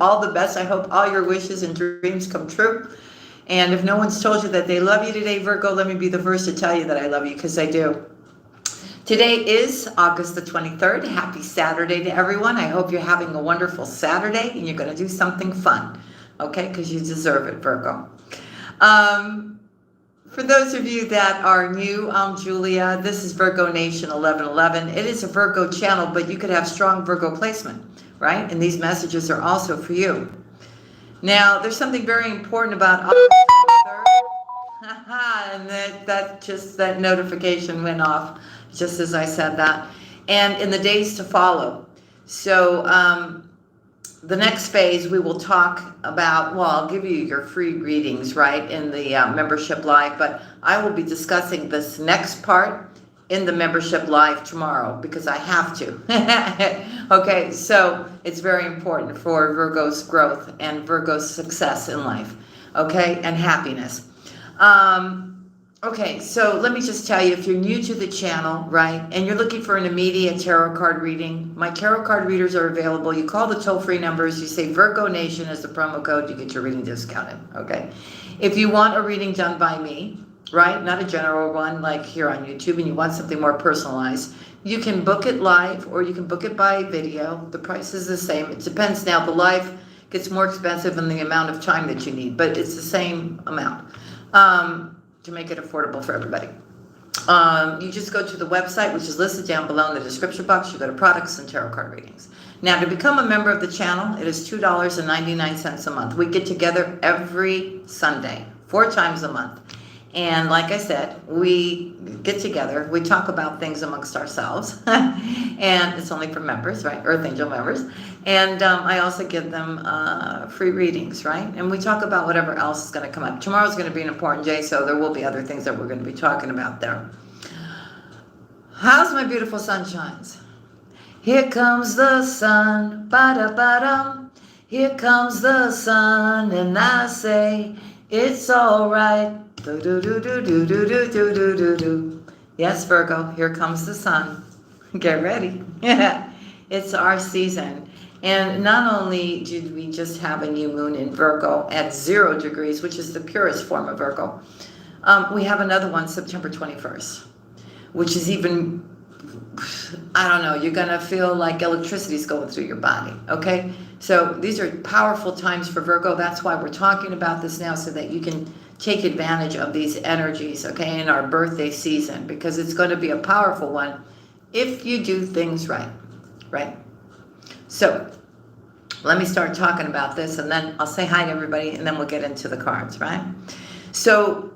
all the best. I hope all your wishes and dreams come true. And if no one's told you that they love you today, Virgo, let me be the first to tell you that I love you, because I do. Today is August the 23rd. Happy Saturday to everyone. I hope you're having a wonderful Saturday and you're going to do something fun, okay? Because you deserve it, Virgo. For those of you that are new, I'm Julia. This is Virgo Nation 1111. It is a Virgo channel, but you could have strong Virgo placement, right? And these messages are also for you. Now, there's something very important about August 23rd. And that notification went off just as I said that. And in the days to follow. So, the next phase, we will talk about, well, I'll give you your free readings, right, in the membership live, but I will be discussing this next part in the membership live tomorrow because I have to. Okay, so it's very important for Virgo's growth and Virgo's success in life, okay, and happiness. Okay, so let me just tell you, if you're new to the channel, right, and you're looking for an immediate tarot card reading, my tarot card readers are available. You call the toll-free numbers, you say Virgo Nation as the promo code, you get your reading discounted, okay? If you want a reading done by me, right, not a general one like here on YouTube, and you want something more personalized, you can book it live or you can book it by video. The price is the same. It depends now. The live gets more expensive in the amount of time that you need, but it's the same amount. To make it affordable for everybody. You just go to the website, which is listed down below in the description box. You go to products and tarot card readings. Now, to become a member of the channel, it is $2.99 a month. We get together every Sunday, 4 times a month. And like I said, we get together, we talk about things amongst ourselves, and it's only for members, right, Earth Angel members, and I also give them free readings, right, and we talk about whatever else is going to come up. Tomorrow's going to be an important day, so there will be other things that we're going to be talking about there. How's my beautiful sunshines? Here comes the sun, ba-da-ba-dum, here comes the sun, and I say, it's all right. Do, do, do, do, do, do, do, do, do, do. Yes, Virgo, here comes the sun. Get ready. It's our season. And not only did we just have a new moon in Virgo at 0 degrees, which is the purest form of Virgo, we have another one September 21st, which is even, I don't know, you're going to feel like electricity's going through your body, okay? So these are powerful times for Virgo. That's why we're talking about this now, so that you can take advantage of these energies, okay, in our birthday season, because it's going to be a powerful one if you do things right, right? So let me start talking about this, and then I'll say hi to everybody, and then we'll get into the cards, right? So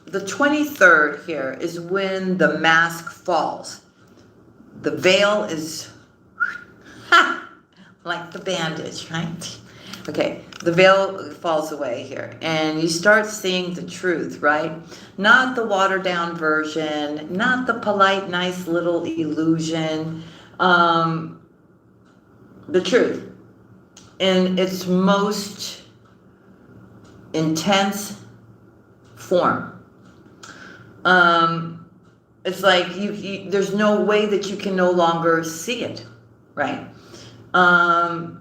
the 23rd here is when the mask falls. The veil is like the bandage, right? Okay, the veil falls away here, and you start seeing the truth, right? Not the watered down version, not the polite, nice little illusion, the truth in its most intense form. It's like there's no way that you can no longer see it, right?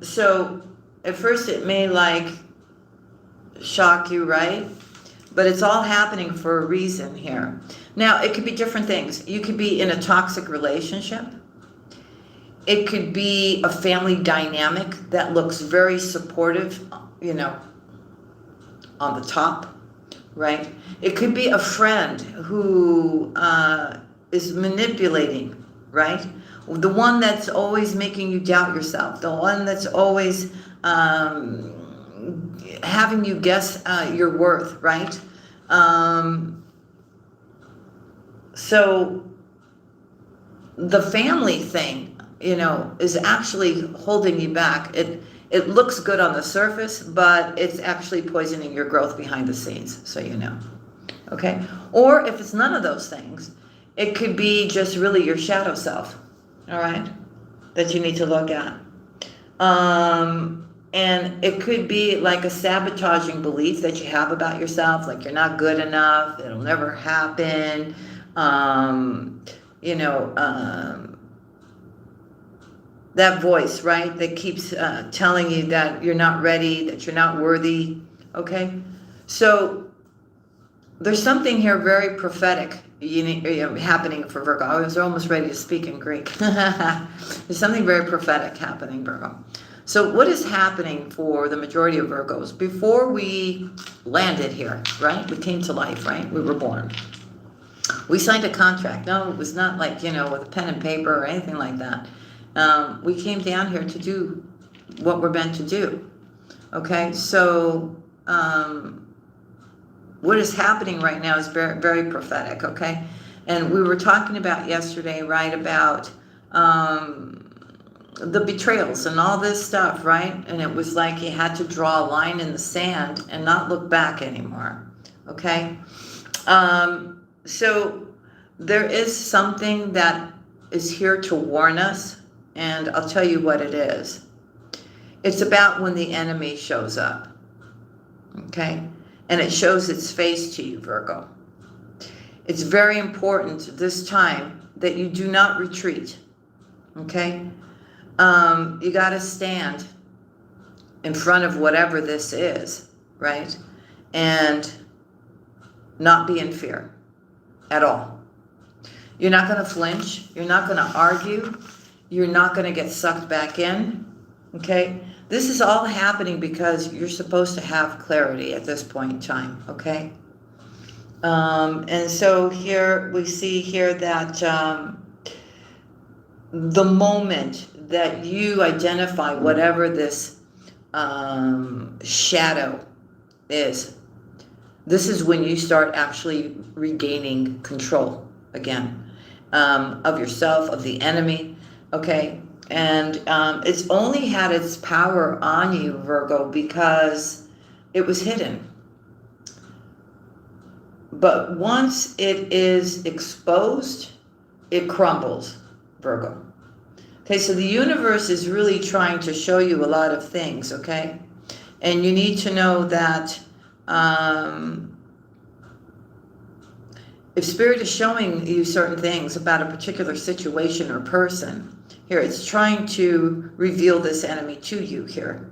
So at first it may like shock you, right? But it's all happening for a reason here. Now, it could be different things. You could be in a toxic relationship. It could be a family dynamic that looks very supportive, you know, on the top, right? It could be a friend who is manipulating, right? The one that's always making you doubt yourself. The one that's always having you guess your worth, right? So the family thing, you know, is actually holding you back. It looks good on the surface, but it's actually poisoning your growth behind the scenes, so you know. Okay? Or if it's none of those things, it could be just really your shadow self, all right, that you need to look at. And it could be like a sabotaging belief that you have about yourself, like you're not good enough, it'll never happen, you know, that voice, right, that keeps telling you that you're not ready, that you're not worthy, okay? So there's something here very prophetic happening for Virgo. I was almost ready to speak in Greek. There's something very prophetic happening, Virgo. So what is happening for the majority of Virgos? Before we landed here, right? We came to life, right? We were born. We signed a contract. No, it was not like, with a pen and paper or anything like that. We came down here to do what we're meant to do. Okay? So what is happening right now is very, very prophetic, okay? And we were talking about yesterday, right, about the betrayals and all this stuff, right? And it was like you had to draw a line in the sand and not look back anymore, okay? So there is something that is here to warn us, and I'll tell you what it is. It's about when the enemy shows up, okay? And it shows its face to you, Virgo. It's very important this time that you do not retreat, okay? You got to stand in front of whatever this is, right? And not be in fear at all. You're not going to flinch. You're not going to argue. You're not going to get sucked back in, okay? This is all happening because you're supposed to have clarity at this point in time, okay? And so here we see here that the moment that you identify whatever this shadow is, this is when you start actually regaining control again of yourself, of the enemy, okay? And it's only had its power on you, Virgo, because it was hidden. But once it is exposed, it crumbles, Virgo. Okay, so the universe is really trying to show you a lot of things, okay? And you need to know that if Spirit is showing you certain things about a particular situation or person, here, it's trying to reveal this enemy to you here.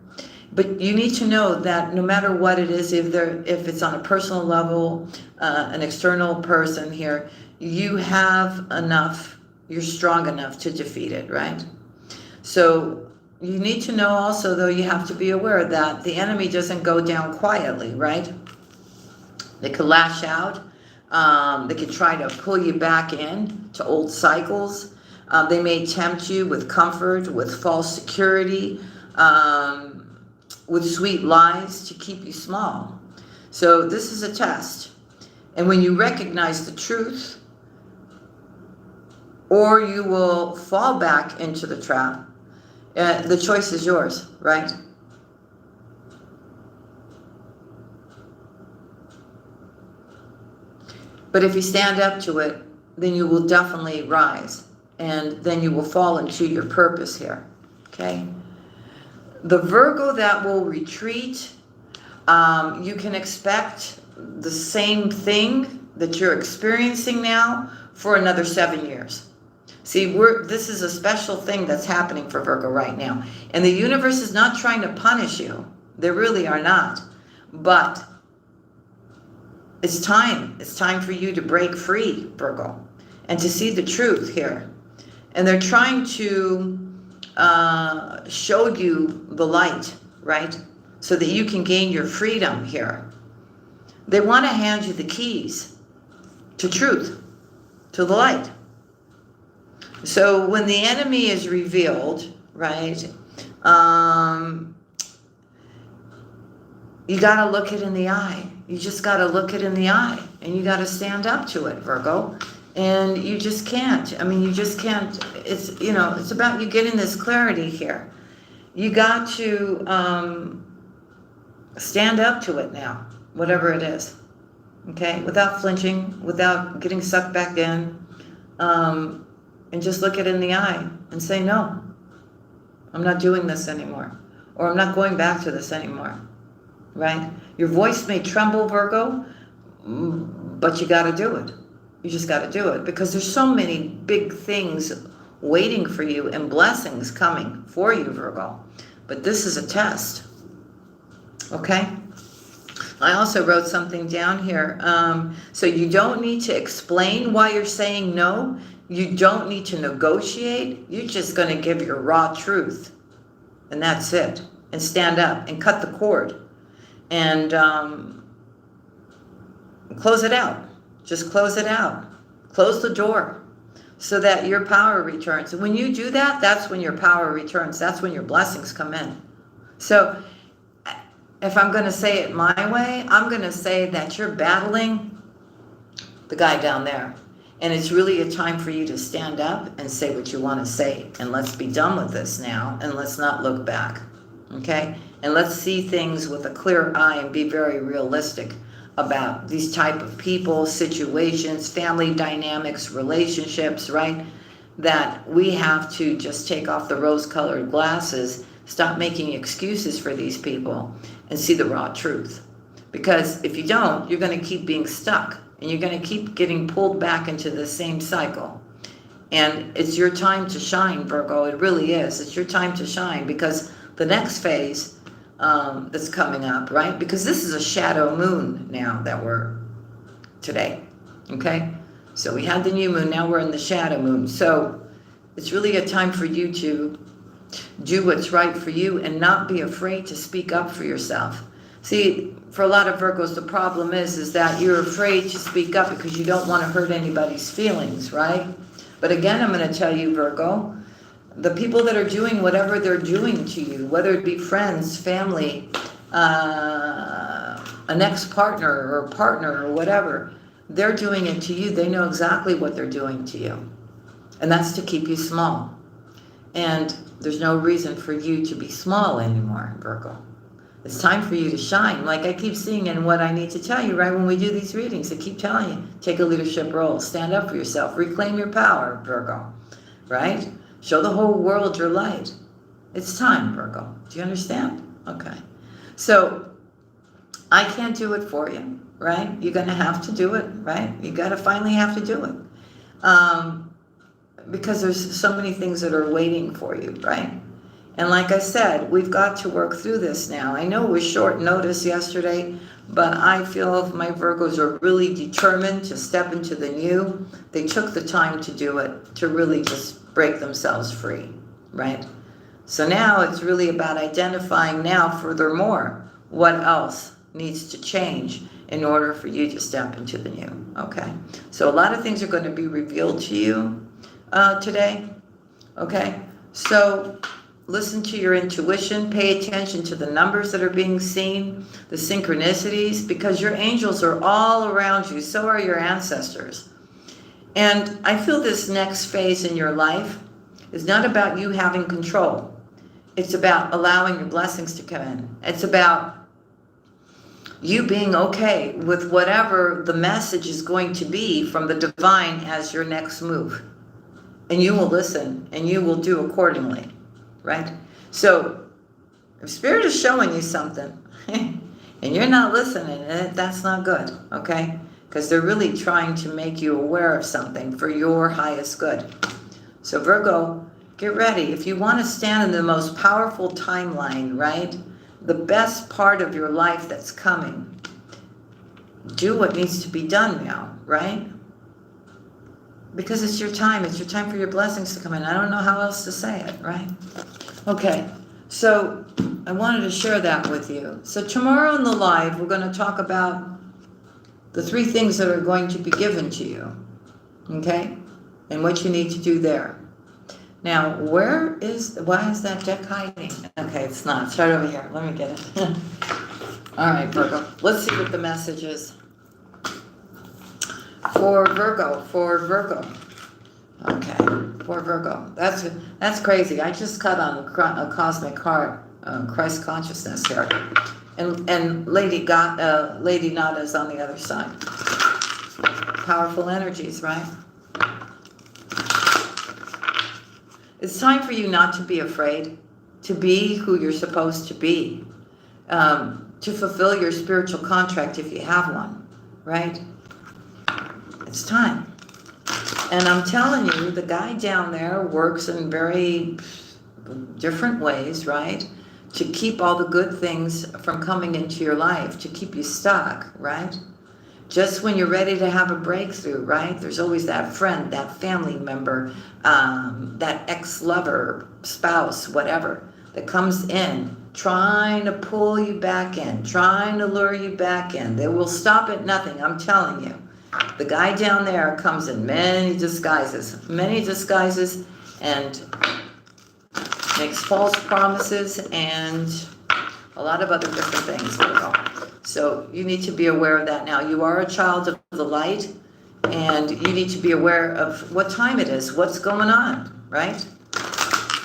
But you need to know that no matter what it is, if it's on a personal level, an external person here, you have enough, you're strong enough to defeat it, right? So you need to know also, though, you have to be aware that the enemy doesn't go down quietly, right? They could lash out. They could try to pull you back in to old cycles. They may tempt you with comfort, with false security, with sweet lies to keep you small. So this is a test. And when you recognize the truth, or you will fall back into the trap, the choice is yours, right? But if you stand up to it, then you will definitely rise. And then you will fall into your purpose here, okay? The Virgo that will retreat, you can expect the same thing that you're experiencing now for another 7 years. See, this is a special thing that's happening for Virgo right now. And the universe is not trying to punish you. They really are not. But it's time. It's time for you to break free, Virgo, and to see the truth here. And they're trying to show you the light, right? So that you can gain your freedom here. They want to hand you the keys to truth, to the light. So when the enemy is revealed, right, you got to look it in the eye. You just got to look it in the eye. And you got to stand up to it, Virgo. And you just can't. I mean, you just can't. It's, it's about you getting this clarity here. You got to stand up to it now, whatever it is. Okay? Without flinching, without getting sucked back in. And just look it in the eye and say, no, I'm not doing this anymore. Or I'm not going back to this anymore. Right? Your voice may tremble, Virgo, but you got to do it. You just got to do it because there's so many big things waiting for you and blessings coming for you, Virgo. But this is a test. Okay? I also wrote something down here. So you don't need to explain why you're saying no. You don't need to negotiate. You're just going to give your raw truth. And that's it. And stand up and cut the cord. And close it out. Just close it out. Close the door so that your power returns. And when you do that, that's when your power returns. That's when your blessings come in. So if I'm going to say it my way, I'm going to say that you're battling the guy down there. And it's really a time for you to stand up and say what you want to say. And let's be done with this now. And let's not look back. Okay? And let's see things with a clear eye and be very realistic about these type of people, situations, family dynamics, relationships, right? That we have to just take off the rose-colored glasses, stop making excuses for these people, and see the raw truth. Because if you don't, you're going to keep being stuck, and you're going to keep getting pulled back into the same cycle. And it's your time to shine, Virgo. It really is. It's your time to shine, because the next phase that's coming up, right? Because this is a shadow moon now that we're today, okay? So we had the new moon, now we're in the shadow moon. So it's really a time for you to do what's right for you and not be afraid to speak up for yourself. See, for a lot of Virgos, the problem is that you're afraid to speak up because you don't want to hurt anybody's feelings, right? But again, I'm going to tell you, Virgo, the people that are doing whatever they're doing to you, whether it be friends, family, an ex-partner or partner or whatever, they're doing it to you. They know exactly what they're doing to you. And that's to keep you small. And there's no reason for you to be small anymore, Virgo. It's time for you to shine. Like I keep seeing in what I need to tell you, right? When we do these readings, I keep telling you, take a leadership role, stand up for yourself, reclaim your power, Virgo, right? Show the whole world your light. It's time, Virgo. Do you understand? Okay. So I can't do it for you, right? You're going to have to do it, right? You got to finally have to do it. Because there's so many things that are waiting for you, right? And like I said, we've got to work through this now. I know it was short notice yesterday, but I feel my Virgos are really determined to step into the new. They took the time to do it, to really just break themselves free, right? So now it's really about identifying now furthermore what else needs to change in order for you to step into the new, okay? So a lot of things are going to be revealed to you today, okay? So listen to your intuition, pay attention to the numbers that are being seen, the synchronicities, because your angels are all around you, so are your ancestors. And I feel this next phase in your life is not about you having control. It's about allowing your blessings to come in. It's about you being okay with whatever the message is going to be from the divine as your next move. And you will listen and you will do accordingly, right? So if Spirit is showing you something and you're not listening, that's not good, okay? Because they're really trying to make you aware of something for your highest good. So Virgo, get ready. If you want to stand in the most powerful timeline, right? The best part of your life that's coming, do what needs to be done now, right? Because it's your time. It's your time for your blessings to come in. I don't know how else to say it, right? Okay, so I wanted to share that with you. So tomorrow in the live, we're going to talk about the 3 things that are going to be given to you, okay? And what you need to do there. Now, why is that deck hiding? Okay, it's not. It's right over here. Let me get it. All right, Virgo. Let's see what the message is. For Virgo. Okay, for Virgo. That's crazy. I just cut on a cosmic heart, Christ consciousness here. And Lady Nada's on the other side. Powerful energies, right? It's time for you not to be afraid, to be who you're supposed to be, to fulfill your spiritual contract if you have one, right? It's time. And I'm telling you, the guy down there works in very different ways, right? To keep all the good things from coming into your life, to keep you stuck, right? Just when you're ready to have a breakthrough, right? There's always that friend, that family member, that ex-lover, spouse, whatever, that comes in trying to pull you back in, trying to lure you back in. They will stop at nothing, I'm telling you. The guy down there comes in many disguises, and makes false promises and a lot of other different things, Virgo. So you need to be aware of that now. You are a child of the light, and you need to be aware of what time it is, what's going on, right?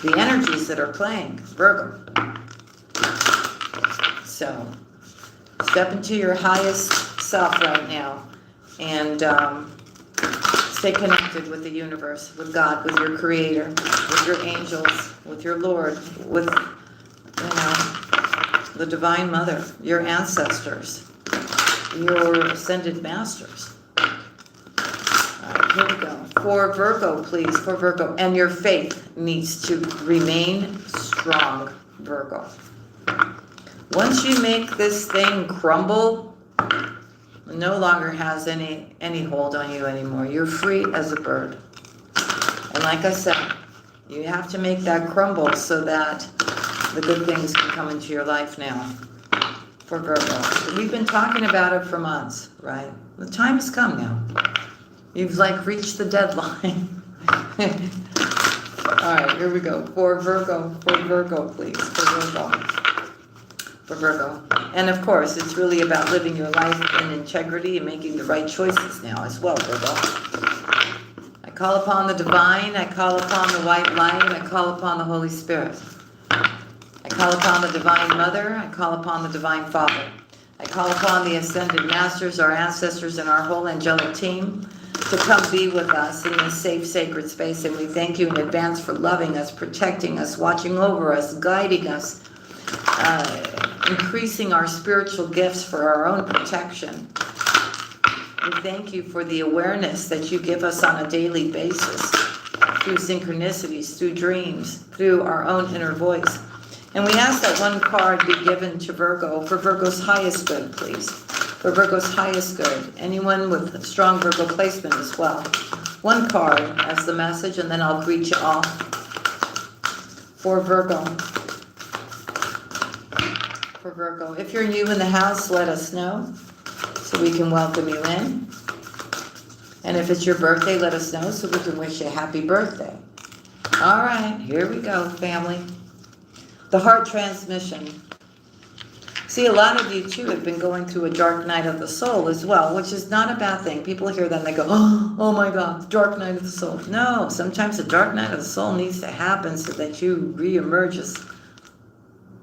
The energies that are playing, Virgo. So step into your highest self right now, and stay connected with the universe, with God, with your Creator, with your angels, with your Lord, with, the Divine Mother, your ancestors, your ascended masters. All right, here we go. For Virgo, please, for Virgo. And your faith needs to remain strong, Virgo. Once you make this thing crumble, it no longer has any hold on you anymore. You're free as a bird. And like I said, you have to make that crumble so that the good things can come into your life now. For Virgo. We've been talking about it for months, right? The time has come now. You've reached the deadline. All right, here we go. For Virgo, please. For Virgo. For Virgo. And of course, it's really about living your life in integrity and making the right choices now as well, Virgo. I call upon the divine, I call upon the white light, I call upon the Holy Spirit. I call upon the Divine Mother, I call upon the Divine Father. I call upon the Ascended Masters, our ancestors, and our whole angelic team to come be with us in this safe, sacred space. And we thank you in advance for loving us, protecting us, watching over us, guiding us, increasing our spiritual gifts for our own protection. We thank you for the awareness that you give us on a daily basis, through synchronicities, through dreams, through our own inner voice. And we ask that one card be given to Virgo for Virgo's highest good, please. For Virgo's highest good. Anyone with strong Virgo placement as well. One card as the message, and then I'll greet you all. For Virgo. For Virgo. If you're new in the house, let us know so we can welcome you in. And if it's your birthday, let us know so we can wish you a happy birthday. All right, here we go, family. The heart transmission. See, a lot of you, too, have been going through a dark night of the soul as well, which is not a bad thing. People hear that and they go, oh my God, dark night of the soul. No, sometimes the dark night of the soul needs to happen so that you re-emerge as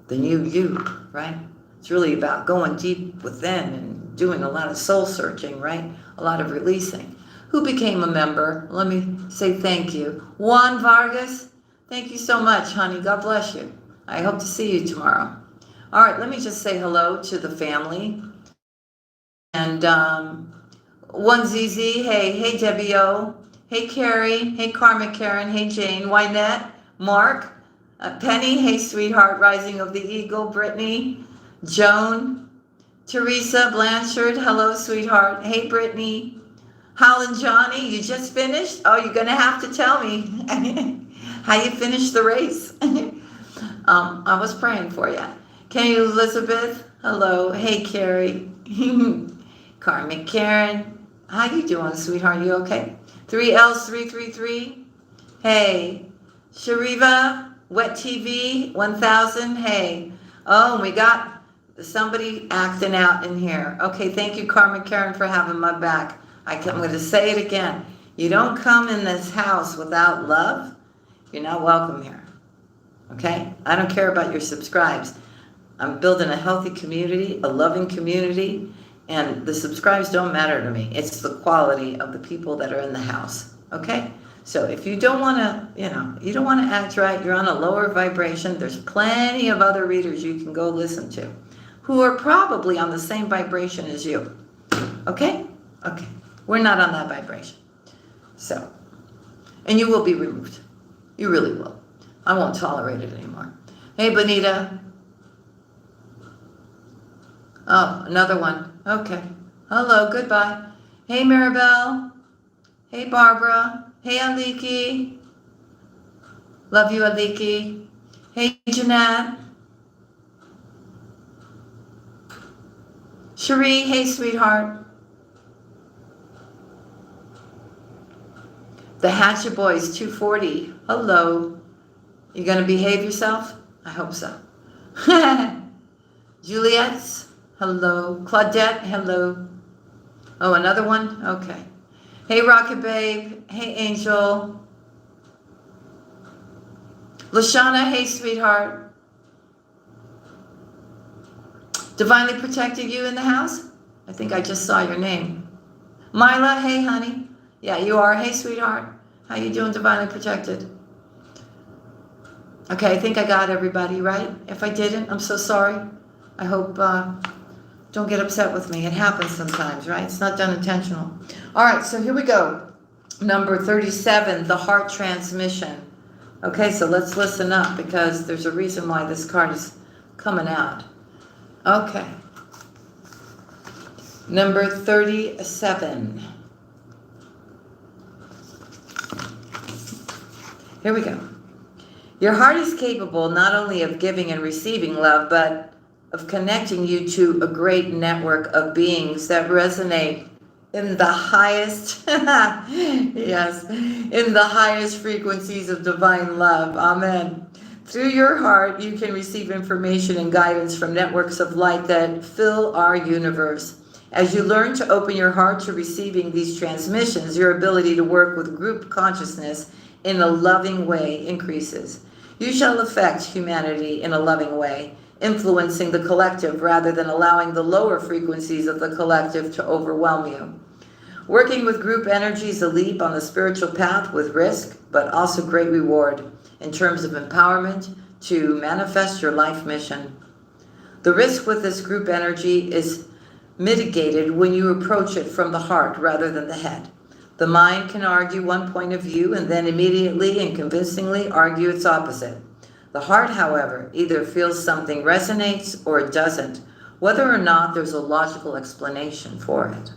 the new you, right? It's really about going deep within and doing a lot of soul searching, right? A lot of releasing. Who became a member? Let me say thank you. Juan Vargas, thank you so much, honey. God bless you. I hope to see you tomorrow. All right, let me just say hello to the family. And one ZZ, hey Debbie O, hey Carrie, hey Karma Karen, hey Jane, Wynette, Mark, Penny, hey sweetheart, Rising of the Eagle, Brittany, Joan, Teresa Blanchard, hello sweetheart, hey Brittany, Holland Johnny, you just finished? Oh, you're gonna have to tell me how you finished the race. I was praying for you. Kenny Elizabeth, hello. Hey, Carrie. Karmic Karen, how you doing, sweetheart? You okay? 3Ls333. Hey. Shariva, Wet TV, 1000. Hey. Oh, we got somebody acting out in here. Okay, thank you, Karmic Karen, for having my back. I'm going to say it again. You don't come in this house without love, you're not welcome here. Okay? I don't care about your subscribes. I'm building a healthy community, a loving community, and the subscribes don't matter to me. It's the quality of the people that are in the house. Okay? So if you don't want to, you don't want to act right, you're on a lower vibration, there's plenty of other readers you can go listen to who are probably on the same vibration as you. Okay? Okay. We're not on that vibration. So, and you will be removed. You really will. I won't tolerate it anymore. Hey, Bonita. Oh, another one. Okay. Hello, goodbye. Hey, Maribel. Hey, Barbara. Hey, Aliki. Love you, Aliki. Hey, Jeanette. Cherie, hey, sweetheart. The Hatchet Boys, 240. Hello. You going to behave yourself? I hope so. Juliet's, hello. Claudette, hello. Oh, another one? Okay. Hey, Rocket Babe. Hey, Angel. Lashana, hey, sweetheart. Divinely protected you in the house? I think I just saw your name. Mila, hey, honey. Yeah, you are. Hey, sweetheart. How you doing, divinely protected? Okay, I think I got everybody, right? If I didn't, I'm so sorry. I hope, don't get upset with me. It happens sometimes, right? It's not done intentional. All right, so here we go. Number 37, the heart transmission. Okay, so let's listen up because there's a reason why this card is coming out. Okay. Number 37. Here we go. Your heart is capable not only of giving and receiving love, but of connecting you to a great network of beings that resonate in the highest, yes, in the highest frequencies of divine love. Amen. Through your heart, you can receive information and guidance from networks of light that fill our universe. As you learn to open your heart to receiving these transmissions, your ability to work with group consciousness in a loving way increases. You shall affect humanity in a loving way, influencing the collective rather than allowing the lower frequencies of the collective to overwhelm you. Working with group energy is a leap on the spiritual path with risk, but also great reward in terms of empowerment to manifest your life mission. The risk with this group energy is mitigated when you approach it from the heart rather than the head. The mind can argue one point of view and then immediately and convincingly argue its opposite. The heart, however, either feels something resonates or it doesn't, whether or not there's a logical explanation for it.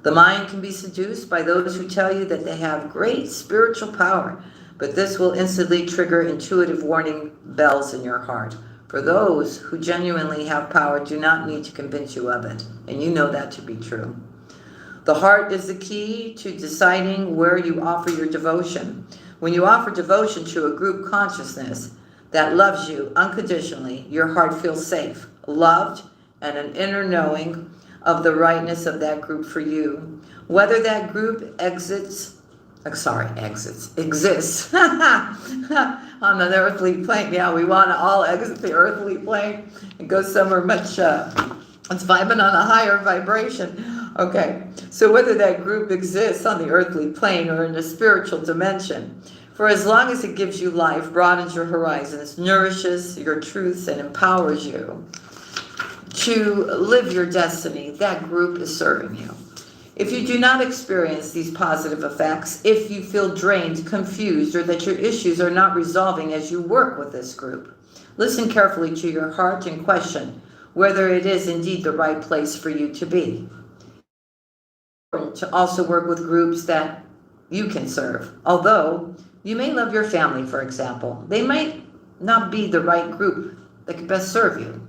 The mind can be seduced by those who tell you that they have great spiritual power, but this will instantly trigger intuitive warning bells in your heart. For those who genuinely have power do not need to convince you of it, and you know that to be true. The heart is the key to deciding where you offer your devotion. When you offer devotion to a group consciousness that loves you unconditionally, your heart feels safe, loved, and an inner knowing of the rightness of that group for you. Whether that group exists on an earthly plane. Yeah, we want to all exit the earthly plane and go somewhere much, it's vibing on a higher vibration. Okay, so whether that group exists on the earthly plane or in a spiritual dimension, for as long as it gives you life, broadens your horizons, nourishes your truths, and empowers you to live your destiny, that group is serving you. If you do not experience these positive effects, if you feel drained, confused, or that your issues are not resolving as you work with this group, listen carefully to your heart and question whether it is indeed the right place for you to be. To also work with groups that you can serve. Although you may love your family, for example, they might not be the right group that could best serve you.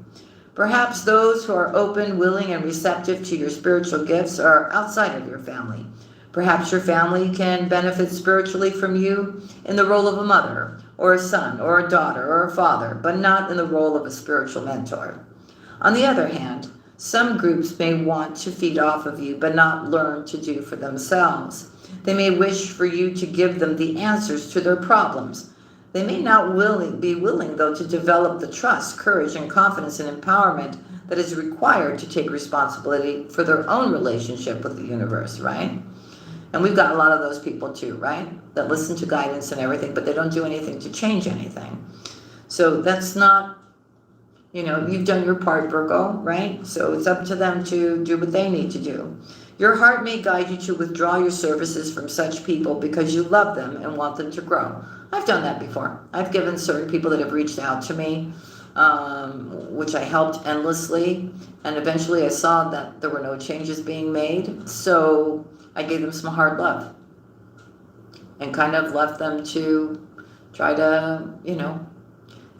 Perhaps those who are open, willing, and receptive to your spiritual gifts are outside of your family. Perhaps your family can benefit spiritually from you in the role of a mother, or a son, or a daughter, or a father, but not in the role of a spiritual mentor. On the other hand, some groups may want to feed off of you, but not learn to do for themselves. They may wish for you to give them the answers to their problems. They may not be willing, though, to develop the trust, courage, and confidence and empowerment that is required to take responsibility for their own relationship with the universe, right? And we've got a lot of those people too, right? That listen to guidance and everything, but they don't do anything to change anything. So that's not, you've done your part, Virgo, right? So it's up to them to do what they need to do. Your heart may guide you to withdraw your services from such people because you love them and want them to grow. I've done that before. I've given certain people that have reached out to me, which I helped endlessly, and eventually I saw that there were no changes being made, so I gave them some hard love and kind of left them to try to,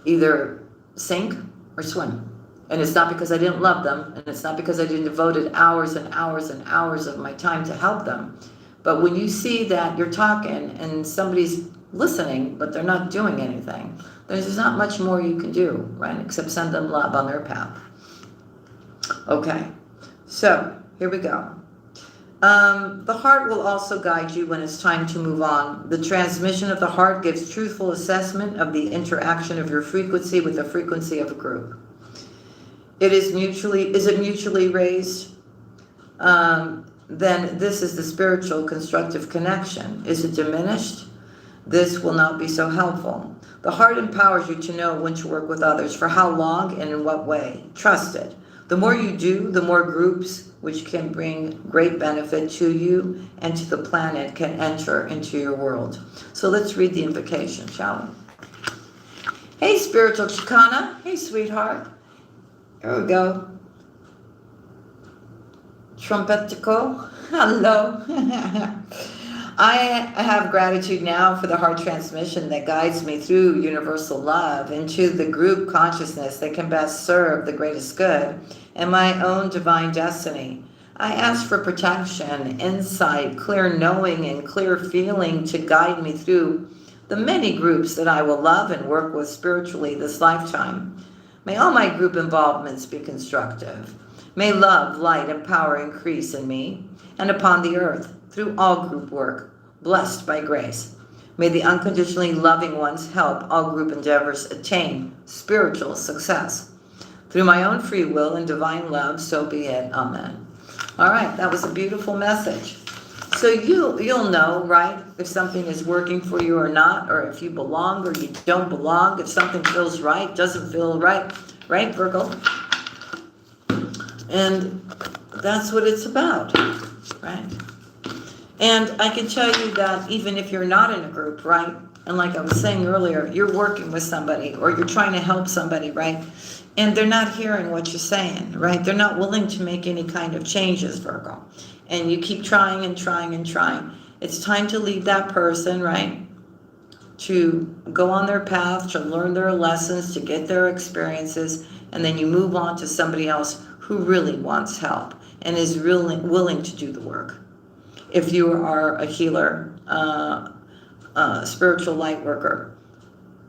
either sink or swim. And it's not because I didn't love them, and it's not because I didn't devoted hours and hours and hours of my time to help them. But when you see that you're talking and somebody's listening, but they're not doing anything, there's not much more you can do, right? Except send them love on their path. Okay, so here we go. The heart will also guide you when it's time to move on. The transmission of the heart gives truthful assessment of the interaction of your frequency with the frequency of a group. Is it mutually raised? Then this is the spiritual constructive connection. Is it diminished? This will not be so helpful. The heart empowers you to know when to work with others, for how long and in what way. Trust it. The more you do, the more groups, which can bring great benefit to you and to the planet, can enter into your world. So let's read the invocation, shall we? Hey, spiritual Chicana. Hey, sweetheart. Here we go. Trumpetico. Hello. I have gratitude now for the heart transmission that guides me through universal love into the group consciousness that can best serve the greatest good and my own divine destiny. I ask for protection, insight, clear knowing, and clear feeling to guide me through the many groups that I will love and work with spiritually this lifetime. May all my group involvements be constructive. May love, light, and power increase in me and upon the earth through all group work, blessed by grace. May the unconditionally loving ones help all group endeavors attain spiritual success. Through my own free will and divine love, so be it. Amen. All right, that was a beautiful message. So you'll know, right, if something is working for you or not, or if you belong or you don't belong, if something feels right, doesn't feel right, Virgo? And that's what it's about, right? And I can tell you that even if you're not in a group, right, and like I was saying earlier, you're working with somebody or you're trying to help somebody, right, and they're not hearing what you're saying, right? They're not willing to make any kind of changes, Virgo. And you keep trying and trying and trying. It's time to leave that person, right, to go on their path, to learn their lessons, to get their experiences, and then you move on to somebody else who really wants help and is really willing to do the work. If you are a healer, spiritual light worker,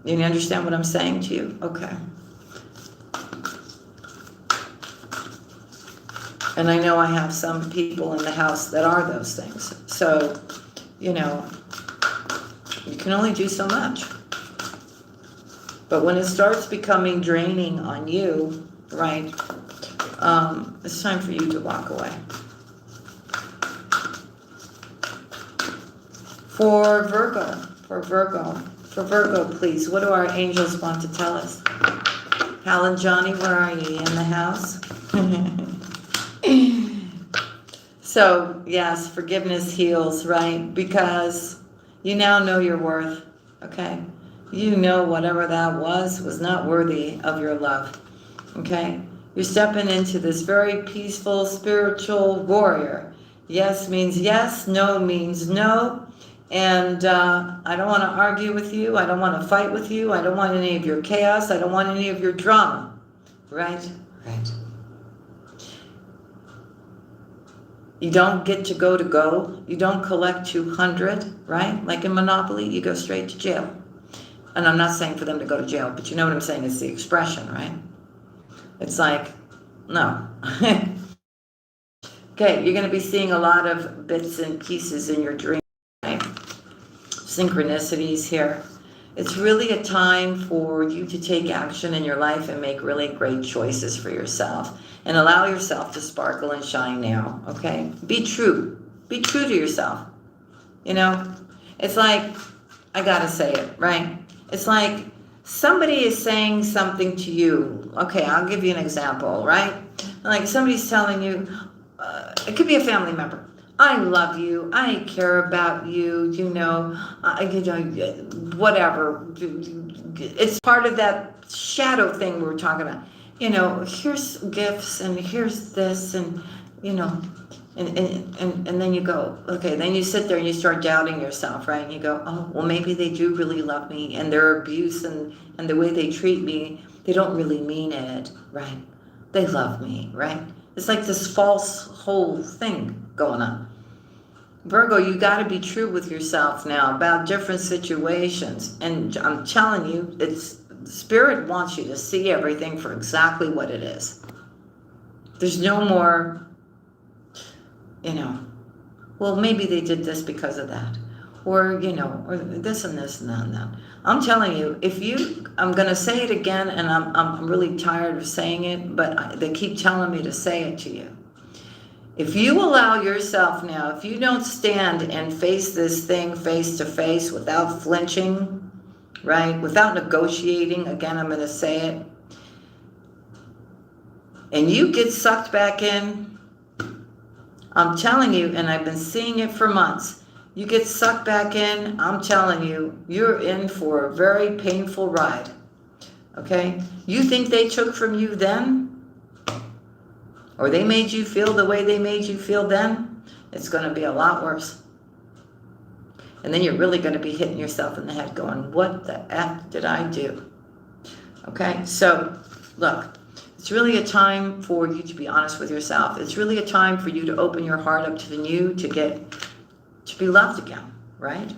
you understand what I'm saying to you? Okay. And I know I have some people in the house that are those things. So, you can only do so much. But when it starts becoming draining on you, right, it's time for you to walk away. For Virgo, please, what do our angels want to tell us? Hal and Johnny, where are you? In the house? So, yes, forgiveness heals, right? Because you now know your worth, okay? You know whatever that was not worthy of your love, okay? You're stepping into this very peaceful, spiritual warrior. Yes means yes, no means no. And I don't want to argue with you. I don't want to fight with you. I don't want any of your chaos. I don't want any of your drama, right? Right. You don't get to go. You don't collect 200, right? Like in Monopoly, you go straight to jail. And I'm not saying for them to go to jail, but you know what I'm saying? It's the expression, right? It's like, no. Okay, you're going to be seeing a lot of bits and pieces in your dream, right? Synchronicities here. It's really a time for you to take action in your life and make really great choices for yourself. And allow yourself to sparkle and shine now, okay? Be true. Be true to yourself. It's like, I gotta say it, right? It's like somebody is saying something to you. Okay, I'll give you an example, right? Like somebody's telling you, it could be a family member. I love you. I care about you. Whatever. It's part of that shadow thing we were talking about. Here's gifts and here's this and, and then you go, okay, then you sit there and you start doubting yourself, right? And you go, oh, well, maybe they do really love me, and their abuse and the way they treat me, they don't really mean it, right? They love me, right? It's like this false whole thing going on. Virgo, you got to be true with yourself now about different situations. And I'm telling you, Spirit wants you to see everything for exactly what it is. There's no more, well, maybe they did this because of that. Or, or this and this and that and that. I'm telling you, I'm going to say it again, and I'm really tired of saying it, but they keep telling me to say it to you. If you allow yourself now, if you don't stand and face this thing face to face without flinching, right, without negotiating, again, I'm going to say it, and you get sucked back in, I'm telling you, and I've been seeing it for months, you get sucked back in, I'm telling you, you're in for a very painful ride, okay? You think they took from you then? Or they made you feel the way they made you feel then? It's going to be a lot worse. And then you're really going to be hitting yourself in the head going, what the F did I do? Okay, so look, it's really a time for you to be honest with yourself. It's really a time for you to open your heart up to the new, to be loved again, right?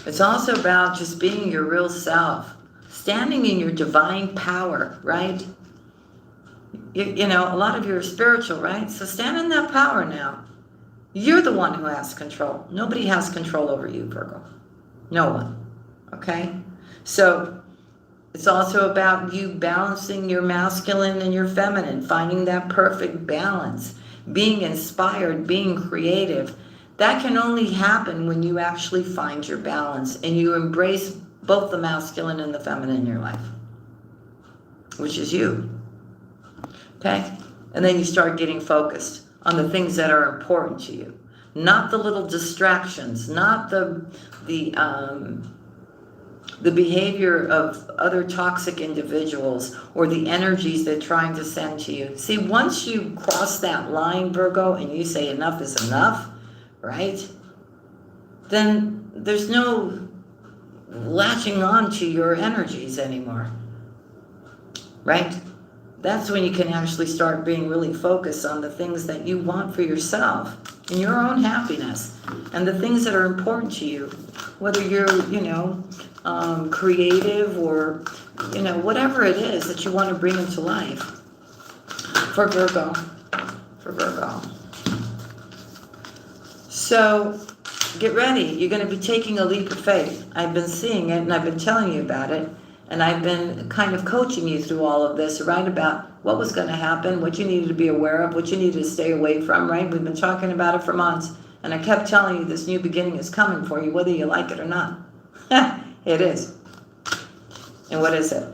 It's also about just being your real self, standing in your divine power, right? A lot of you are spiritual, right? So stand in that power now. You're the one who has control. Nobody has control over you, Virgo. No one, okay? So it's also about you balancing your masculine and your feminine, finding that perfect balance, being inspired, being creative. That can only happen when you actually find your balance and you embrace both the masculine and the feminine in your life, which is you. Okay? And then you start getting focused on the things that are important to you. Not the little distractions, not the behavior of other toxic individuals or the energies they're trying to send to you. See, once you cross that line, Virgo, and you say enough is enough, right? Then there's no latching on to your energies anymore, right? That's when you can actually start being really focused on the things that you want for yourself and your own happiness and the things that are important to you, whether you're, creative or, whatever it is that you want to bring into life for Virgo. So get ready. You're going to be taking a leap of faith. I've been seeing it and I've been telling you about it. And I've been kind of coaching you through all of this, right, about what was going to happen, what you needed to be aware of, what you needed to stay away from, right? We've been talking about it for months. And I kept telling you this new beginning is coming for you, whether you like it or not. It is. And what is it?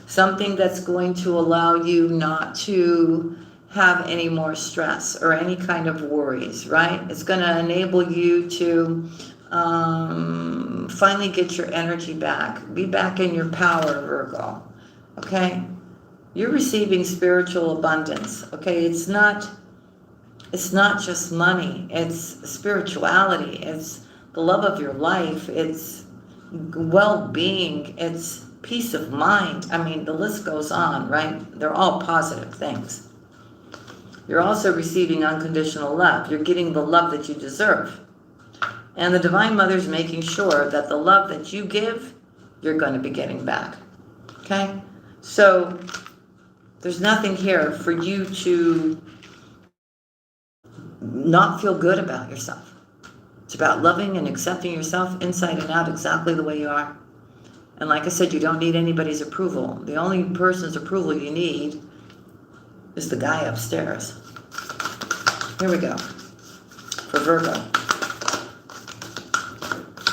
Something that's going to allow you not to have any more stress or any kind of worries, right? It's going to enable you to finally get your energy back. Be back in your power, Virgo. Okay? You're receiving spiritual abundance. Okay? It's not just money. It's spirituality. It's the love of your life. It's well-being. It's peace of mind. I mean, the list goes on, right? They're all positive things. You're also receiving unconditional love. You're getting the love that you deserve. And the Divine Mother's making sure that the love that you give, you're going to be getting back. Okay? So there's nothing here for you to not feel good about yourself. It's about loving and accepting yourself inside and out exactly the way you are. And like I said, you don't need anybody's approval. The only person's approval you need is the guy upstairs. Here we go. For Virgo.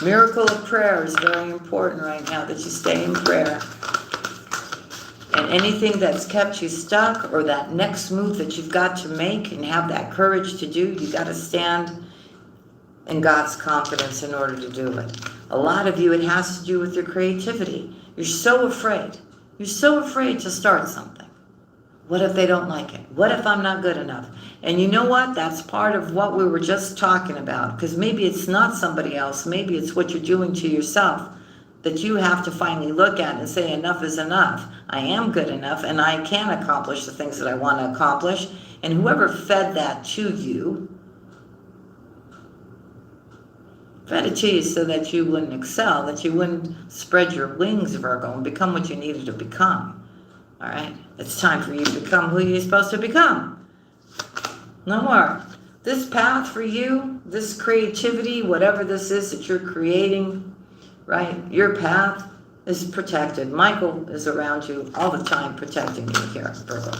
Miracle of prayer is very important right now, that you stay in prayer. And anything that's kept you stuck, or that next move that you've got to make and have that courage to do, you got to stand in God's confidence in order to do it. A lot of you, it has to do with your creativity. You're so afraid. You're so afraid to start something. What if they don't like it? What if I'm not good enough? And you know what? That's part of what we were just talking about, because maybe it's not somebody else. Maybe it's what you're doing to yourself that you have to finally look at and say, enough is enough. I am good enough, and I can accomplish the things that I want to accomplish. And whoever fed that to you, fed it to you so that you wouldn't excel, that you wouldn't spread your wings, Virgo, and become what you needed to become. All right? It's time for you to become who you're supposed to become. No more. This path for you, this creativity, whatever this is that you're creating, right? Your path is protected. Michael is around you all the time protecting you here, Virgo.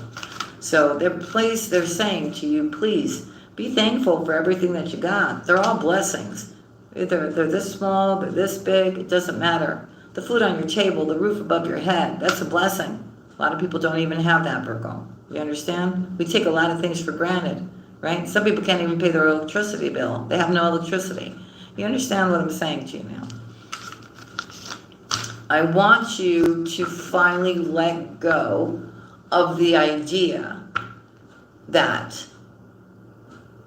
So they're saying to you, please be thankful for everything that you got. They're all blessings. Either they're this small, they're this big, it doesn't matter. The food on your table, the roof above your head, that's a blessing. A lot of people don't even have that, Virgo. You understand? We take a lot of things for granted, right? Some people can't even pay their electricity bill. They have no electricity. You understand what I'm saying to you now? I want you to finally let go of the idea that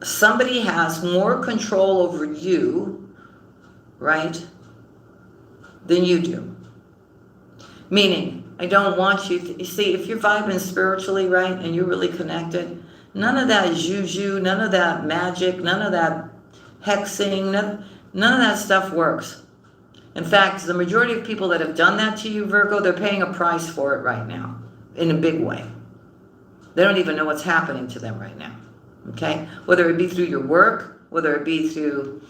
somebody has more control over you, right, than you do. Meaning, I don't want you to, you see, if you're vibing spiritually, right, and you're really connected, none of that juju, none of that magic, none of that hexing, none of that stuff works. In fact, the majority of people that have done that to you, Virgo, they're paying a price for it right now, in a big way. They don't even know what's happening to them right now, okay? Whether it be through your work, whether it be through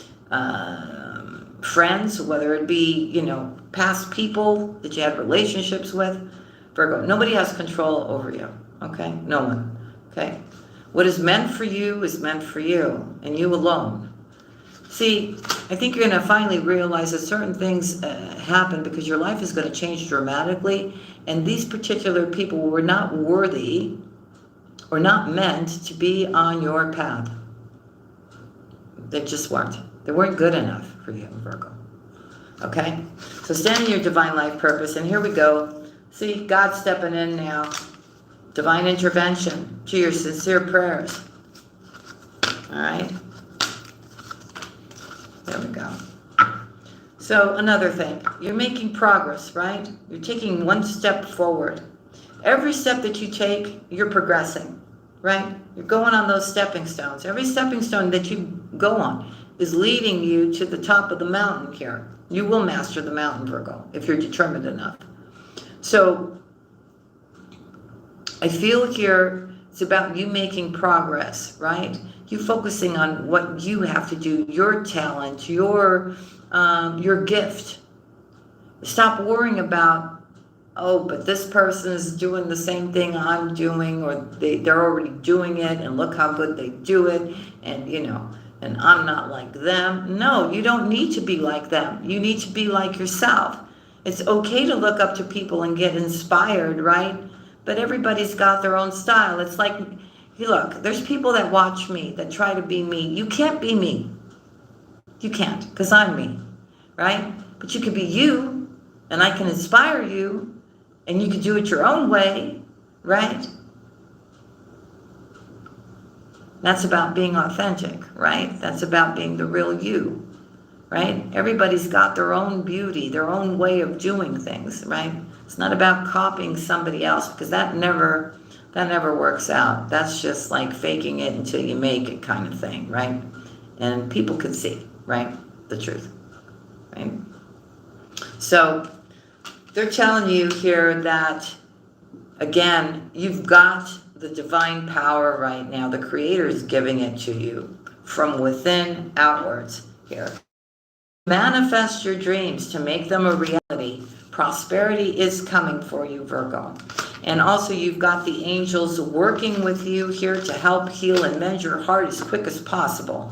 friends, whether it be, you know, past people that you had relationships with, Virgo, nobody has control over you, okay? No one, okay? What is meant for you is meant for you, and you alone. See, I think you're going to finally realize that certain things happen because your life is going to change dramatically, and these particular people were not worthy or not meant to be on your path. They just weren't. They weren't good enough for you, Virgo. Okay? So stand in your divine life purpose, and here we go. See, God's stepping in now. Divine intervention to your sincere prayers. All right? There we go. So another thing, you're making progress, right? You're taking one step forward. Every step that you take, you're progressing, right? You're going on those stepping stones. Every stepping stone that you go on is leading you to the top of the mountain here. You will master the mountain, Virgo, if you're determined enough. So I feel here it's about you making progress, right? You focusing on what you have to do, your talent, your gift. Stop worrying about, oh, but this person is doing the same thing I'm doing, or they're already doing it, and look how good they do it, and you know, and I'm not like them. No, you don't need to be like them. You need to be like yourself. It's okay to look up to people and get inspired, right? But everybody's got their own style. It's like, hey, look, there's people that watch me, that try to be me. You can't be me. You can't, because I'm me, right? But you could be you, and I can inspire you, and you can do it your own way, right? That's about being authentic, right? That's about being the real you, right? Everybody's got their own beauty, their own way of doing things, right? It's not about copying somebody else, because that never works out. That's just like faking it until you make it kind of thing, right? And people can see, right, the truth, right? So they're telling you here that, again, you've got the divine power right now. The Creator is giving it to you from within outwards here. Manifest your dreams to make them a reality. Prosperity is coming for you, Virgo. And also you've got the angels working with you here to help heal and mend your heart as quick as possible.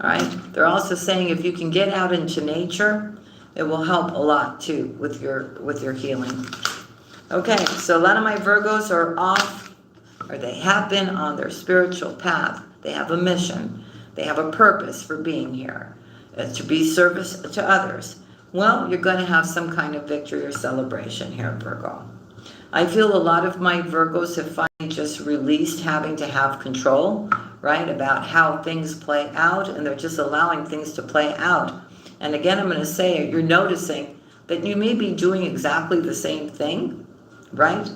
All right? They're also saying if you can get out into nature, it will help a lot too with your healing. Okay, so a lot of my Virgos are off, or they have been on their spiritual path. They have a mission. They have a purpose for being here. It's to be service to others. Well, you're going to have some kind of victory or celebration here, Virgo. I feel a lot of my Virgos have finally just released having to have control, right, about how things play out, and they're just allowing things to play out. And again, I'm going to say, you're noticing that you may be doing exactly the same thing, right?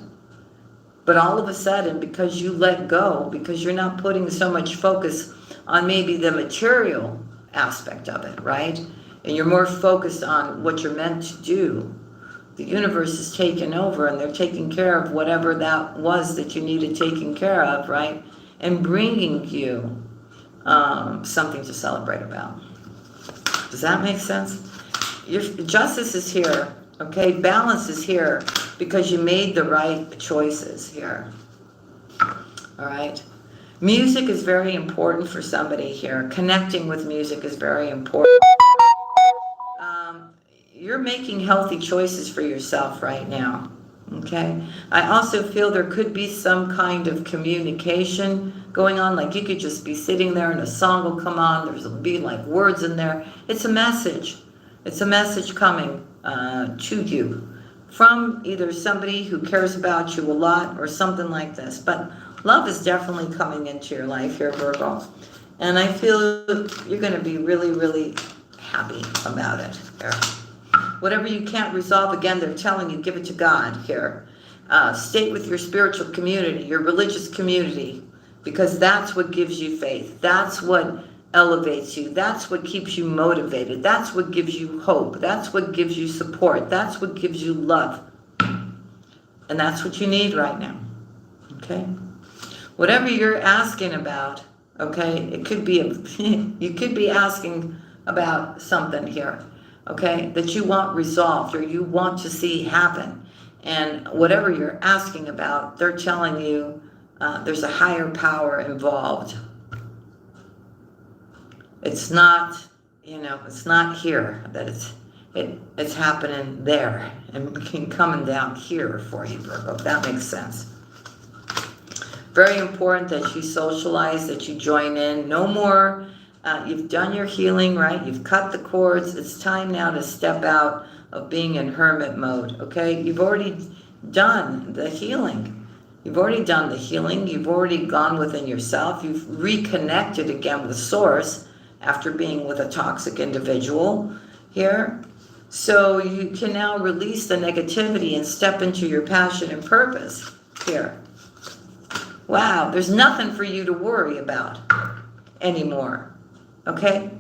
But all of a sudden, because you let go, because you're not putting so much focus on maybe the material aspect of it, right? And you're more focused on what you're meant to do. The universe is taking over, and they're taking care of whatever that was that you needed taken care of, right? And bringing you something to celebrate about. Does that make sense? Your justice is here, okay? Balance is here because you made the right choices here. All right? Music is very important for somebody here. Connecting with music is very important. You're making healthy choices for yourself right now, okay? I also feel there could be some kind of communication going on, like you could just be sitting there and a song will come on, there'll be like words in there. It's a message. It's a message coming to you from either somebody who cares about you a lot or something like this. But love is definitely coming into your life here, Virgo. And I feel you're going to be really, really happy about it here. Whatever you can't resolve, again, they're telling you, give it to God here. Stay with your spiritual community, your religious community, because that's what gives you faith. That's what elevates you. That's what keeps you motivated. That's what gives you hope. That's what gives you support. That's what gives you love. And that's what you need right now, okay? Whatever you're asking about, okay, it could be, you could be asking about something here, okay, that you want resolved or you want to see happen. And whatever you're asking about, they're telling you there's a higher power involved. It's not, it's not here, that it's happening there and coming down here for you, Virgo, if that makes sense. Very important that you socialize, that you join in. No more, you've done your healing, right? You've cut the cords. It's time now to step out of being in hermit mode, okay? You've already done the healing. You've already done the healing. You've already gone within yourself. You've reconnected again with Source after being with a toxic individual here. So you can now release the negativity and step into your passion and purpose here. Wow, there's nothing for you to worry about anymore, okay?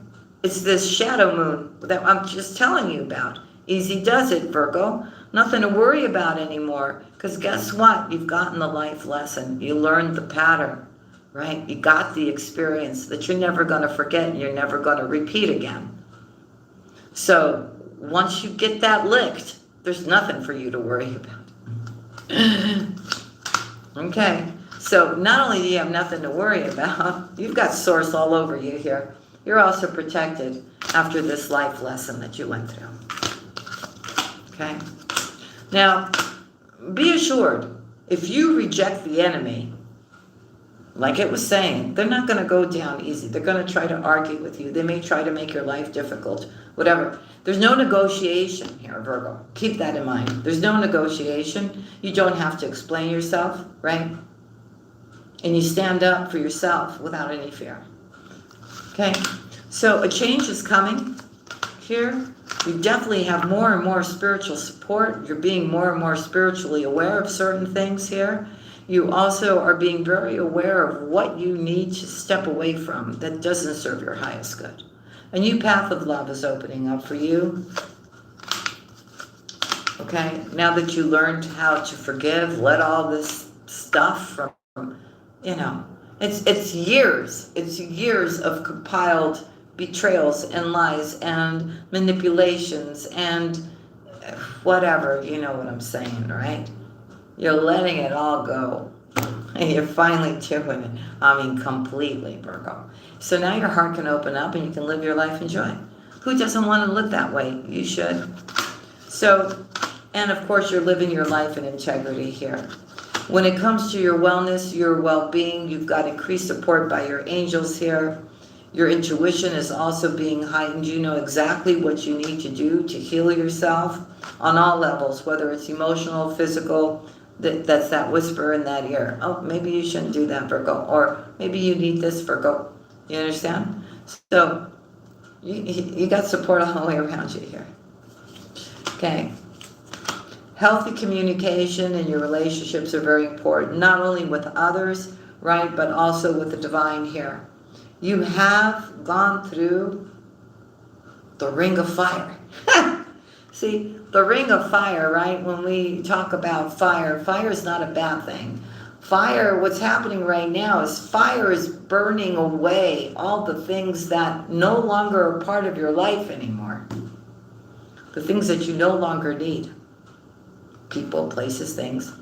It's this shadow moon that I'm just telling you about. Easy does it, Virgo. Nothing to worry about anymore, because guess what? You've gotten the life lesson. You learned the pattern, right? You got the experience that you're never going to forget and you're never going to repeat again. So once you get that licked, there's nothing for you to worry about. Okay. So not only do you have nothing to worry about, you've got Source all over you here. You're also protected after this life lesson that you went through. Okay? Now, be assured, if you reject the enemy, like it was saying, they're not going to go down easy. They're going to try to argue with you. They may try to make your life difficult, whatever. There's no negotiation here, Virgo. Keep that in mind. There's no negotiation. You don't have to explain yourself, right? And you stand up for yourself without any fear. Okay? So a change is coming here. You definitely have more and more spiritual support. You're being more and more spiritually aware of certain things here. You also are being very aware of what you need to step away from that doesn't serve your highest good. A new path of love is opening up for you. Okay? Now that you learned how to forgive, let all this stuff from, it's years of compiled betrayals and lies and manipulations and whatever, you know what I'm saying, right? You're letting it all go. And you're finally doing it. Completely, Virgo. So now your heart can open up and you can live your life in joy. Who doesn't want to live that way? You should. So And of course, you're living your life in integrity here. When it comes to your wellness, your well-being, you've got increased support by your angels here. Your intuition is also being heightened. You know exactly what you need to do to heal yourself on all levels, whether it's emotional, physical. That's that whisper in that ear. Oh, maybe you shouldn't do that, Virgo. Or maybe you need this, Virgo. You understand? So you got support all the way around you here. Okay. Healthy communication and your relationships are very important, not only with others, right, but also with the divine here. You have gone through the ring of fire. See, the ring of fire, right? When we talk about fire, fire is not a bad thing. Fire, what's happening right now is fire is burning away all the things that no longer are part of your life anymore. The things that you no longer need. People, places, things.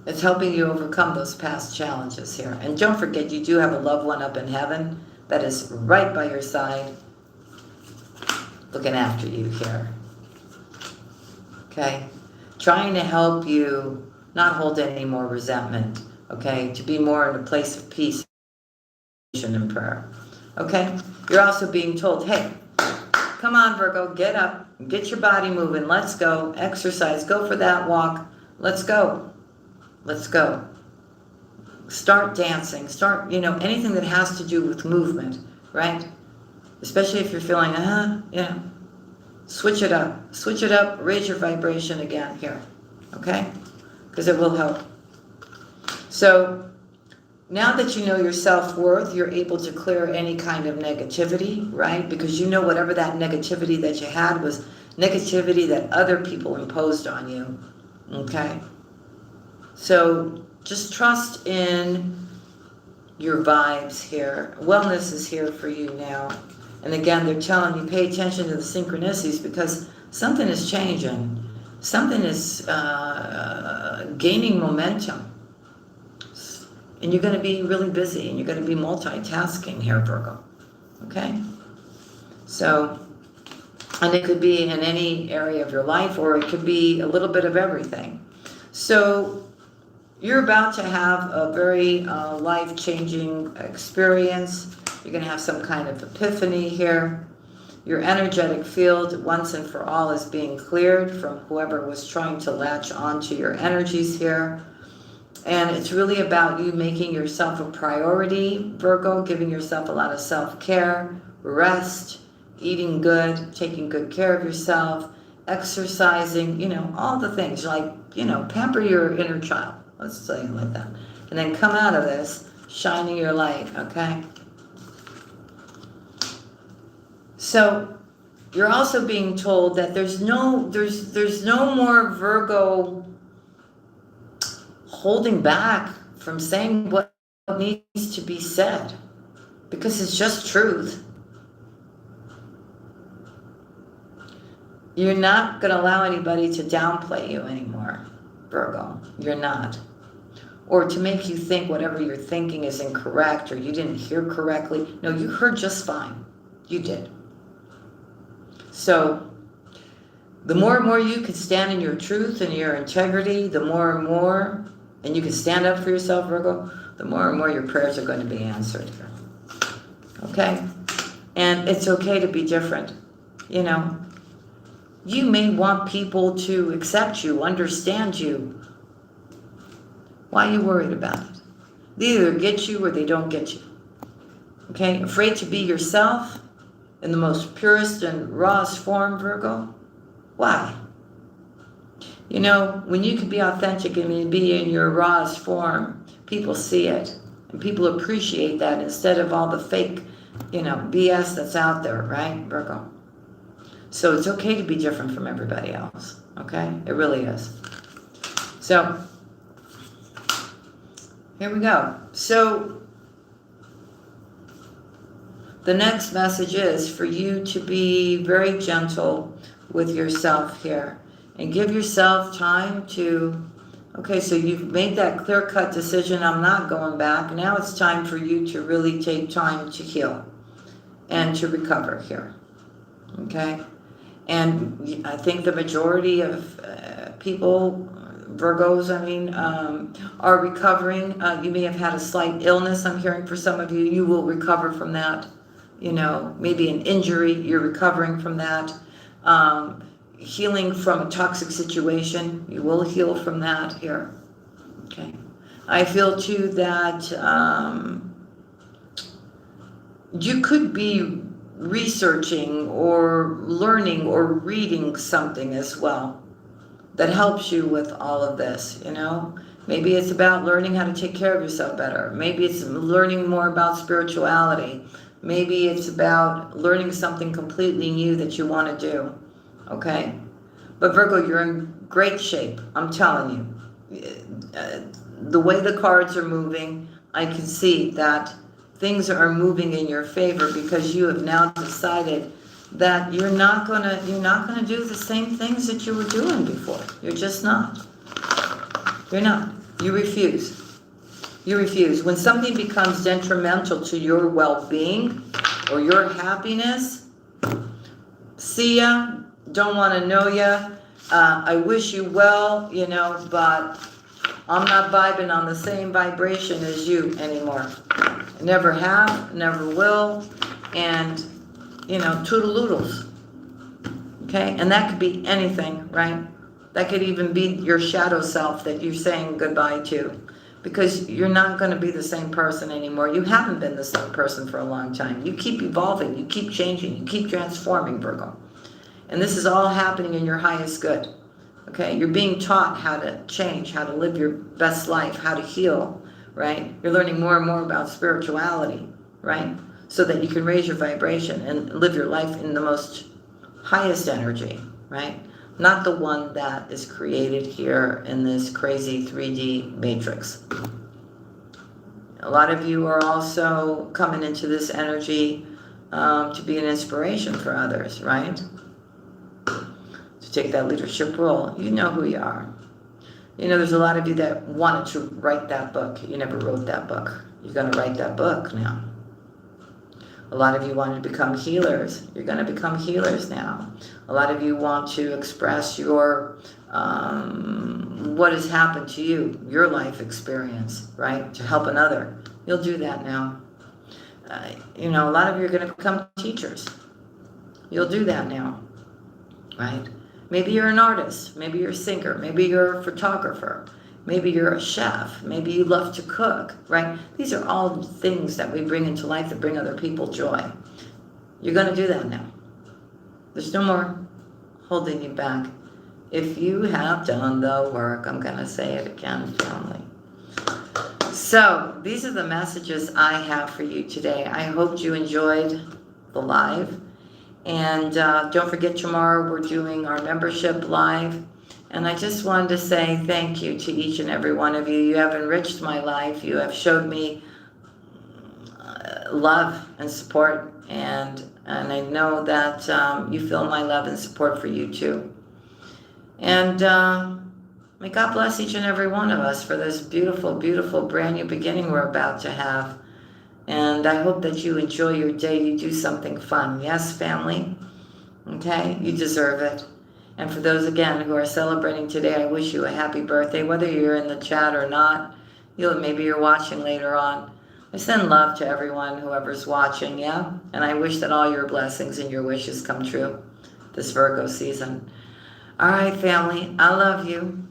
It's helping you overcome those past challenges here. And don't forget, you do have a loved one up in heaven that is right by your side, looking after you here. Okay? Trying to help you not hold any more resentment. Okay? To be more in a place of peace and prayer. Okay? You're also being told, hey, come on, Virgo, get up, get your body moving, let's go, exercise, go for that walk, let's go. Let's go. Start dancing. Start, anything that has to do with movement, right? Especially if you're feeling, switch it up. Switch it up, raise your vibration again here, okay? Because it will help. So now that you know your self-worth, you're able to clear any kind of negativity, right? Because you know whatever that negativity that you had was negativity that other people imposed on you, okay? So just trust in your vibes here. Wellness is here for you now. And again, they're telling you pay attention to the synchronicities because something is changing. Something is gaining momentum. And you're going to be really busy and you're going to be multitasking here, Virgo. Okay? So, and it could be in any area of your life or it could be a little bit of everything. So, you're about to have a very life-changing experience. You're going to have some kind of epiphany here. Your energetic field, once and for all, is being cleared from whoever was trying to latch onto your energies here. And it's really about you making yourself a priority, Virgo, giving yourself a lot of self-care, rest, eating good, taking good care of yourself, exercising, all the things like, pamper your inner child. Let's say it like that. And then come out of this shining your light, okay? So you're also being told that there's no more Virgo holding back from saying what needs to be said because it's just truth. You're not going to allow anybody to downplay you anymore, Virgo. You're not. Or to make you think whatever you're thinking is incorrect or you didn't hear correctly. No, you heard just fine. You did. So the more and more you can stand in your truth and your integrity, the more and more, and you can stand up for yourself, Virgo, the more and more your prayers are going to be answered. Okay? And it's okay to be different. You may want people to accept you, understand you. Why are you worried about it? They either get you or they don't get you. Okay? Afraid to be yourself in the most purest and rawest form, Virgo? Why? When you can be authentic and be in your rawest form, people see it. And people appreciate that instead of all the fake, BS that's out there, right, Virgo? So it's okay to be different from everybody else, okay? It really is. So, here we go. So, the next message is for you to be very gentle with yourself here. And give yourself time to, okay, so you've made that clear-cut decision, I'm not going back. Now it's time for you to really take time to heal and to recover here, okay? And I think the majority of people, Virgos, are recovering. You may have had a slight illness, I'm hearing for some of you. You will recover from that. Maybe an injury, you're recovering from that. Healing from a toxic situation, you will heal from that here. Okay. I feel too that you could be researching or learning or reading something as well that helps you with all of this. Maybe it's about learning how to take care of yourself better. Maybe it's learning more about spirituality. Maybe it's about learning something completely new that you want to do. Okay? But Virgo, you're in great shape. I'm telling you. The way the cards are moving, I can see that things are moving in your favor because you have now decided that you're not gonna do the same things that you were doing before. You're just not. You're not. You refuse. You refuse. When something becomes detrimental to your well-being or your happiness, see ya, don't want to know ya, I wish you well, but I'm not vibing on the same vibration as you anymore. Never have, never will, and, toodaloodles. Okay? And that could be anything, right? That could even be your shadow self that you're saying goodbye to. Because you're not going to be the same person anymore. You haven't been the same person for a long time. You keep evolving, you keep changing, you keep transforming, Virgo. And this is all happening in your highest good. Okay? You're being taught how to change, how to live your best life, how to heal, right? You're learning more and more about spirituality, right? So that you can raise your vibration and live your life in the most highest energy, right? Not the one that is created here in this crazy 3D matrix. A lot of you are also coming into this energy to be an inspiration for others, right? To take that leadership role. You know who you are. There's a lot of you that wanted to write that book. You never wrote that book. You're going to write that book now. A lot of you wanted to become healers. You're going to become healers now. A lot of you want to express your what has happened to you, your life experience, right? To help another. You'll do that now. A lot of you are going to become teachers. You'll do that now, right? Maybe you're an artist. Maybe you're a singer. Maybe you're a photographer. Maybe you're a chef. Maybe you love to cook, right? These are all things that we bring into life that bring other people joy. You're going to do that now. There's no more holding you back. If you have done the work, I'm going to say it again, family. So these are the messages I have for you today. I hope you enjoyed the live. And don't forget, tomorrow we're doing our membership live. And I just wanted to say thank you to each and every one of you. You have enriched my life. You have showed me love and support. And I know that you feel my love and support for you too. And may God bless each and every one of us for this beautiful, beautiful brand new beginning we're about to have. And I hope that you enjoy your day. You do something fun. Yes, family? Okay? You deserve it. And for those, again, who are celebrating today, I wish you a happy birthday, whether you're in the chat or not. Maybe you're watching later on. I send love to everyone, whoever's watching, yeah? And I wish that all your blessings and your wishes come true this Virgo season. All right, family, I love you.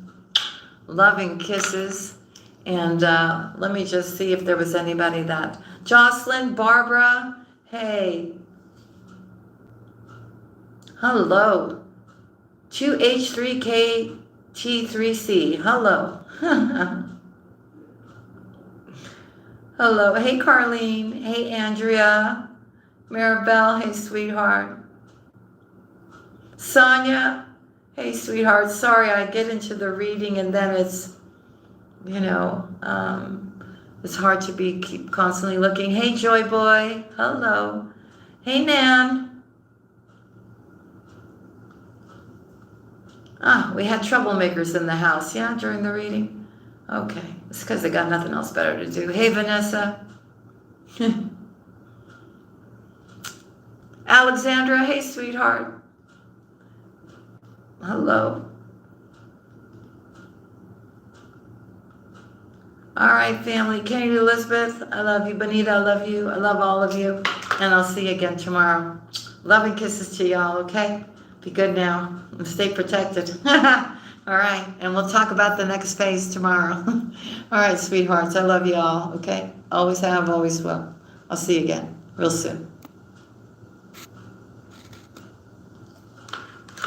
Loving kisses. And let me just see if there was anybody that... Jocelyn, Barbara, hey. Hello. 2H3KT3C, hello. Hello. Hey, Carlene. Hey, Andrea. Maribel, hey, sweetheart. Sonia, hey, sweetheart. Sorry, I get into the reading and then it's, it's hard to keep constantly looking. Hey, Joy Boy. Hello. Hey, Nan. We had troublemakers in the house, yeah, during the reading? Okay. It's because they got nothing else better to do. Hey, Vanessa. Alexandra, hey, sweetheart. Hello. All right, family. Kenny, Elizabeth, I love you. Bonita, I love you. I love all of you. And I'll see you again tomorrow. Love and kisses to y'all, okay? Be good now and stay protected. All right. And we'll talk about the next phase tomorrow. All right, sweethearts. I love you all, okay? Always have, always will. I'll see you again real soon.